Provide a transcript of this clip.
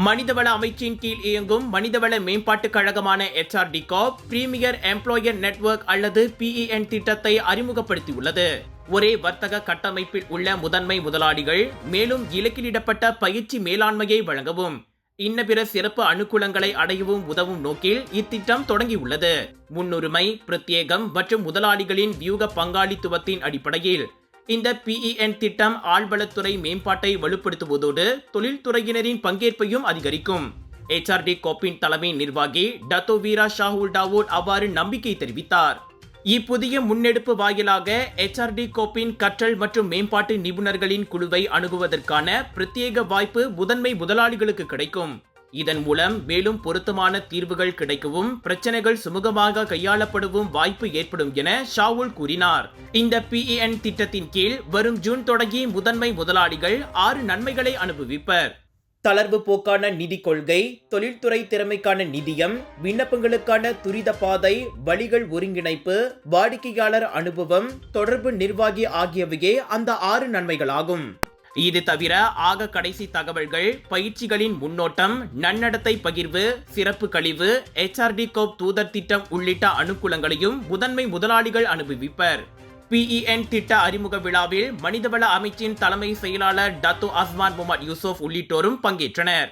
மனிதவள அமைச்சின் கீழ் இயங்கும் மனிதவள மேம்பாட்டுக் கழகமான HRD Corp premier employer network அல்லது PEN திட்டத்தை அறிமுகப்படுத்தியுள்ளது. ஒரே வர்த்தக கட்டமைப்பில் உள்ள முதன்மை முதலாளிகள் மேலும் இலக்கிலிடப்பட்ட பயிற்சி மேலாண்மையை வழங்கவும் இன்னபிற சிறப்பு அனுகூலங்களை அடையவும் உதவும் நோக்கில் இத்திட்டம் தொடங்கியுள்ளது. முன்னுரிமை, பிரத்யேகம் மற்றும் முதலாளிகளின் வியூக பங்காளித்துவத்தின் அடிப்படையில் இந்த PEN திட்டம் ஆழ்வளத்துறை மேம்பாட்டை வலுப்படுத்துவதோடு தொழில்துறையினரின் பங்கேற்பையும் அதிகரிக்கும். HRD Corpன் தலைமை நிர்வாகி டத்தோ வீரா ஷாஹுல் டாவூட் அவ்வாறு நம்பிக்கை தெரிவித்தார். இப்புதிய முன்னெடுப்பு வாயிலாக HRD Corpன் கற்றல் மற்றும் மேம்பாட்டு நிபுணர்களின் குழுவை அணுகுவதற்கான பிரத்யேக வாய்ப்பு முதன்மை முதலாளிகளுக்கு கிடைக்கும். இதன் மூலம் மேலும் பொருத்தமான தீர்வுகள் கிடைக்கவும் பிரச்சனைகள் சுமூகமாக கையாளப்படவும் வாய்ப்பு ஏற்படும் என ஷாவுல் கூறினார். இந்த PEN திட்டத்தின் கீழ் வரும் ஜூன் தொடங்கி முதன்மை முதலாளிகள் 6 நன்மைகளை அனுபவிப்பர். தளர்வு போக்கான நிதி கொள்கை, தொழில்துறை திறமைக்கான நிதியம், விண்ணப்பங்களுக்கான துரித பாதை, வழிகள் ஒருங்கிணைப்பு, வாடிக்கையாளர் அனுபவம், தொடர்பு நிர்வாகி ஆகியவையே அந்த 6 நன்மைகளாகும். இது தவிர ஆக கடைசி தகவல்கள், பயிற்சிகளின் முன்னோட்டம், நன்னடத்தை பகிர்வு, சிறப்பு கழிவு, HRD Corp தூதர் திட்டம் உள்ளிட்ட அனுகூலங்களையும் முதன்மை முதலாளிகள் அனுபவிப்பர். PEN திட்ட அறிமுக விழாவில் மனிதவள அமைச்சின் தலைமை செயலாளர் டத்தோ அஸ்மான் முகமது யூசுப் உள்ளிட்டோரும் பங்கேற்றனர்.